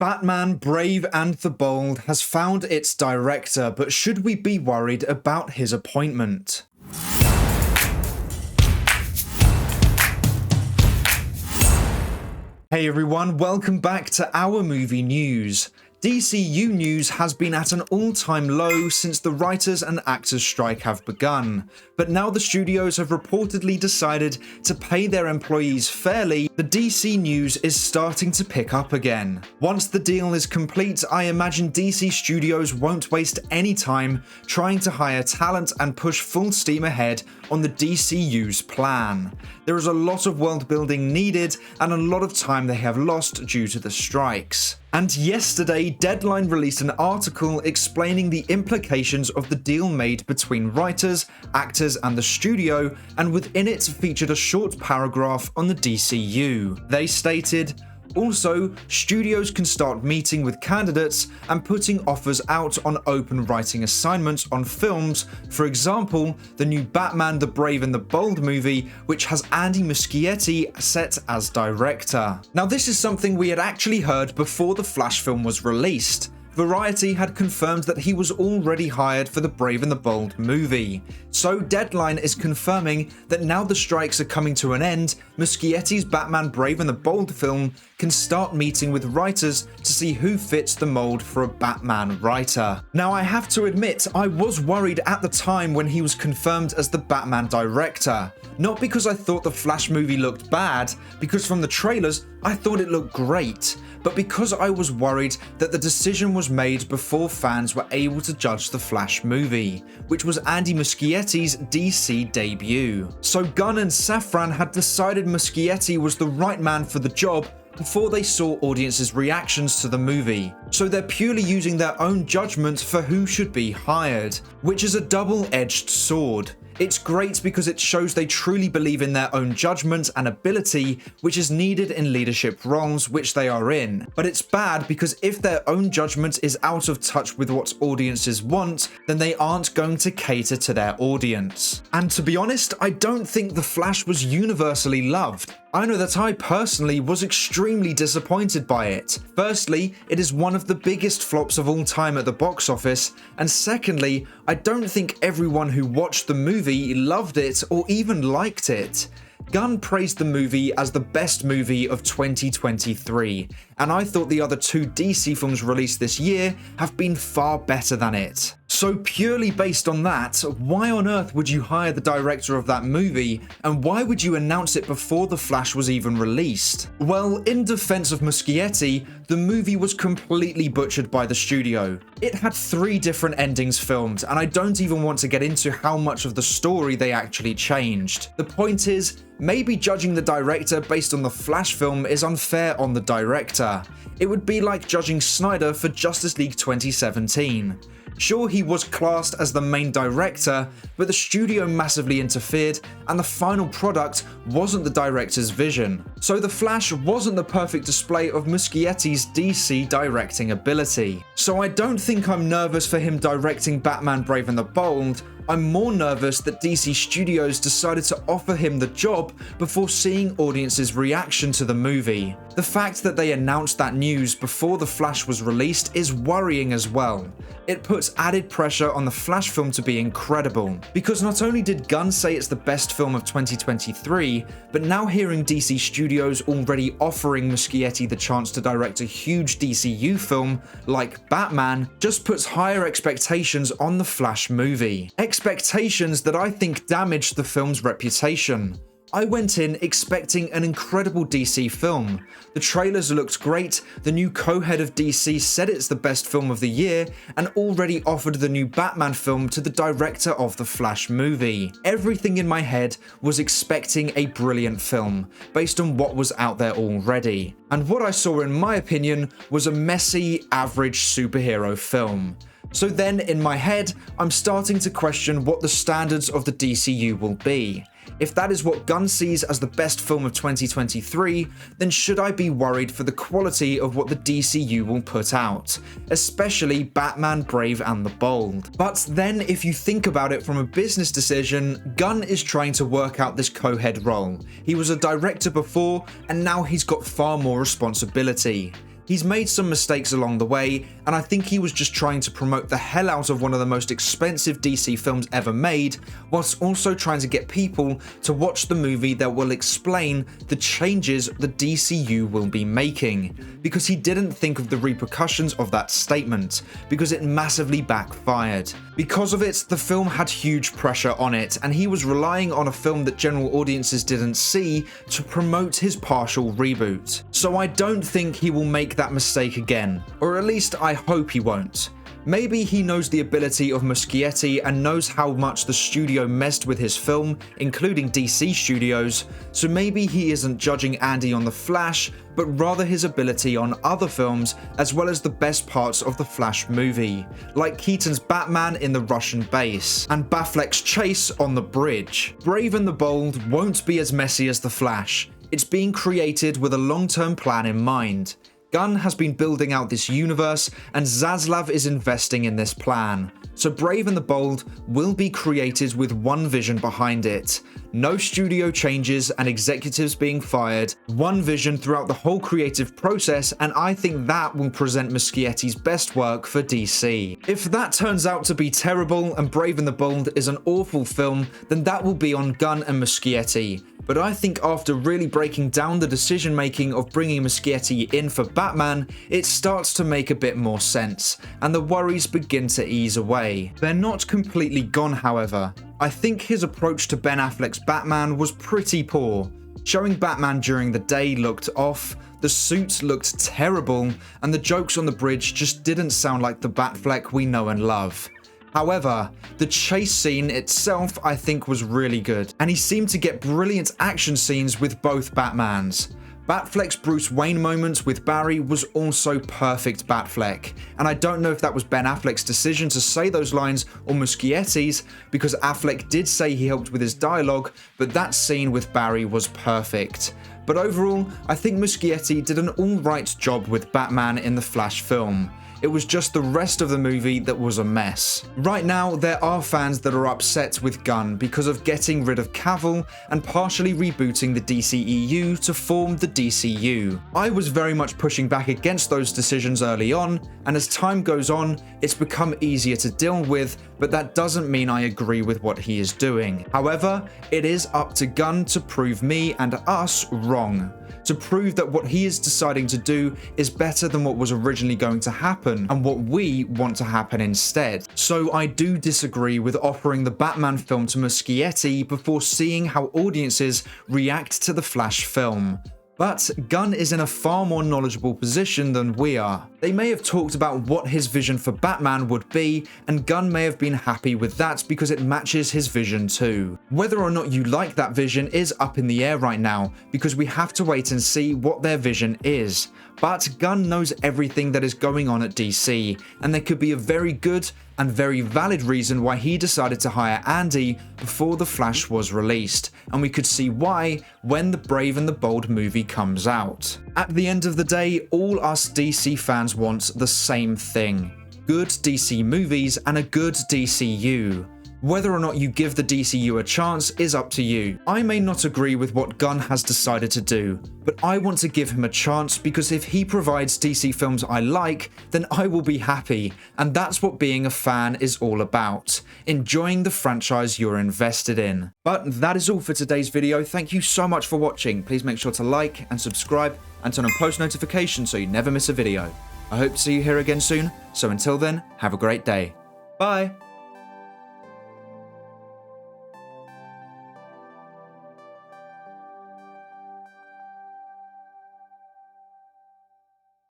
Batman Brave and the Bold has found its director, but should we be worried about his appointment? Hey everyone, welcome back to our movie news. DCU news has been at an all-time low since the writers and actors strike have begun, but now the studios have reportedly decided to pay their employees fairly. The DC news is starting to pick up again. Once the deal is complete, I imagine DC Studios won't waste any time trying to hire talent and push full steam ahead on the DCU's plan. There is a lot of world building needed and a lot of time they have lost due to the strikes. And yesterday, Deadline released an article explaining the implications of the deal made between writers, actors, and the studio, and within it featured a short paragraph on the DCU. They stated, "Also, studios can start meeting with candidates and putting offers out on open writing assignments on films, for example, the new Batman the Brave and the Bold movie, which has Andy Muschietti set as director." Now, this is something we had actually heard before the Flash film was released. Variety had confirmed that he was already hired for the Brave and the Bold movie. So Deadline is confirming that now the strikes are coming to an end, Muschietti's Batman Brave and the Bold film can start meeting with writers to see who fits the mold for a Batman writer. Now, I have to admit, I was worried at the time when he was confirmed as the Batman director. Not because I thought the Flash movie looked bad, because from the trailers, I thought it looked great, but because I was worried that the decision was made before fans were able to judge the Flash movie, which was Andy Muschietti's DC debut. So Gunn and Safran had decided Muschietti was the right man for the job before they saw audiences' reactions to the movie. So they're purely using their own judgment for who should be hired, which is a double-edged sword. It's great because it shows they truly believe in their own judgment and ability, which is needed in leadership roles which they are in. But it's bad because if their own judgment is out of touch with what audiences want, then they aren't going to cater to their audience. And to be honest, I don't think The Flash was universally loved. I know that I personally was extremely disappointed by it. Firstly, it is one of the biggest flops of all time at the box office, and secondly, I don't think everyone who watched the movie loved it or even liked it. Gunn praised the movie as the best movie of 2023, and I thought the other two DC films released this year have been far better than it. So purely based on that, why on earth would you hire the director of that movie, and why would you announce it before The Flash was even released? Well, in defense of Muschietti, the movie was completely butchered by the studio. It had 3 different endings filmed, and I don't even want to get into how much of the story they actually changed. The point is, maybe judging the director based on the Flash film is unfair on the director. It would be like judging Snyder for Justice League 2017. Sure, he was classed as the main director, but the studio massively interfered, and the final product wasn't the director's vision. So The Flash wasn't the perfect display of Muschietti's DC directing ability. So I don't think I'm nervous for him directing Batman Brave and the Bold. I'm more nervous that DC Studios decided to offer him the job before seeing audiences' reaction to the movie. The fact that they announced that news before The Flash was released is worrying as well. It puts added pressure on the Flash film to be incredible, because not only did Gunn say it's the best film of 2023, but now hearing DC Studios already offering Muschietti the chance to direct a huge DCU film like Batman just puts higher expectations on the Flash movie. Expectations that I think damaged the film's reputation. I went in expecting an incredible DC film. The trailers looked great, the new co-head of DC said it's the best film of the year, and already offered the new Batman film to the director of the Flash movie. Everything in my head was expecting a brilliant film, based on what was out there already. And what I saw, in my opinion, was a messy, average superhero film. So then, in my head, I'm starting to question what the standards of the DCU will be. If that is what Gunn sees as the best film of 2023, then should I be worried for the quality of what the DCU will put out, especially Batman Brave and the Bold? But then if you think about it from a business decision, Gunn is trying to work out this co-head role. He was a director before, and now he's got far more responsibility. He's made some mistakes along the way, and I think he was just trying to promote the hell out of one of the most expensive DC films ever made, whilst also trying to get people to watch the movie that will explain the changes the DCU will be making, because he didn't think of the repercussions of that statement, because it massively backfired. Because of it, the film had huge pressure on it, and he was relying on a film that general audiences didn't see to promote his partial reboot. So I don't think he will make that mistake again, or at least I hope he won't. Maybe he knows the ability of Muschietti and knows how much the studio messed with his film, including DC Studios, so maybe he isn't judging Andy on The Flash, but rather his ability on other films, as well as the best parts of the Flash movie, like Keaton's Batman in the Russian base, and Batfleck's chase on the bridge. Brave and the Bold won't be as messy as The Flash. It's being created with a long-term plan in mind. Gunn has been building out this universe, and Zaslav is investing in this plan. So Brave and the Bold will be created with one vision behind it. No studio changes and executives being fired, one vision throughout the whole creative process, and I think that will present Muschietti's best work for DC. If that turns out to be terrible and Brave and the Bold is an awful film, then that will be on Gunn and Muschietti. But I think after really breaking down the decision making of bringing Muschietti in for Batman, it starts to make a bit more sense, and the worries begin to ease away. They're not completely gone, however. I think his approach to Ben Affleck's Batman was pretty poor. Showing Batman during the day looked off, the suit looked terrible, and the jokes on the bridge just didn't sound like the Batfleck we know and love. However, the chase scene itself I think was really good, and he seemed to get brilliant action scenes with both Batmans. Batfleck's Bruce Wayne moment with Barry was also perfect Batfleck, and I don't know if that was Ben Affleck's decision to say those lines or Muschietti's, because Affleck did say he helped with his dialogue, but that scene with Barry was perfect. But overall, I think Muschietti did an alright job with Batman in the Flash film. It was just the rest of the movie that was a mess. Right now, there are fans that are upset with Gunn because of getting rid of Cavill and partially rebooting the DCEU to form the DCU. I was very much pushing back against those decisions early on, and as time goes on, it's become easier to deal with, but that doesn't mean I agree with what he is doing. However, it is up to Gunn to prove me and us wrong. To prove that what he is deciding to do is better than what was originally going to happen and what we want to happen instead. So I do disagree with offering the Batman film to Muschietti before seeing how audiences react to the Flash film. But Gunn is in a far more knowledgeable position than we are. They may have talked about what his vision for Batman would be, and Gunn may have been happy with that because it matches his vision too. Whether or not you like that vision is up in the air right now, because we have to wait and see what their vision is. But Gunn knows everything that is going on at DC, and there could be a very good and very valid reason why he decided to hire Andy before The Flash was released, and we could see why when the Brave and the Bold movie comes out. At the end of the day, all us DC fans want the same thing: good DC movies and a good DCU. Whether or not you give the DCU a chance is up to you. I may not agree with what Gunn has decided to do, but I want to give him a chance because if he provides DC films I like, then I will be happy, and that's what being a fan is all about, enjoying the franchise you're invested in. But that is all for today's video. Thank you so much for watching. Please make sure to like and subscribe and turn on post notifications so you never miss a video. I hope to see you here again soon, so until then, have a great day. Bye!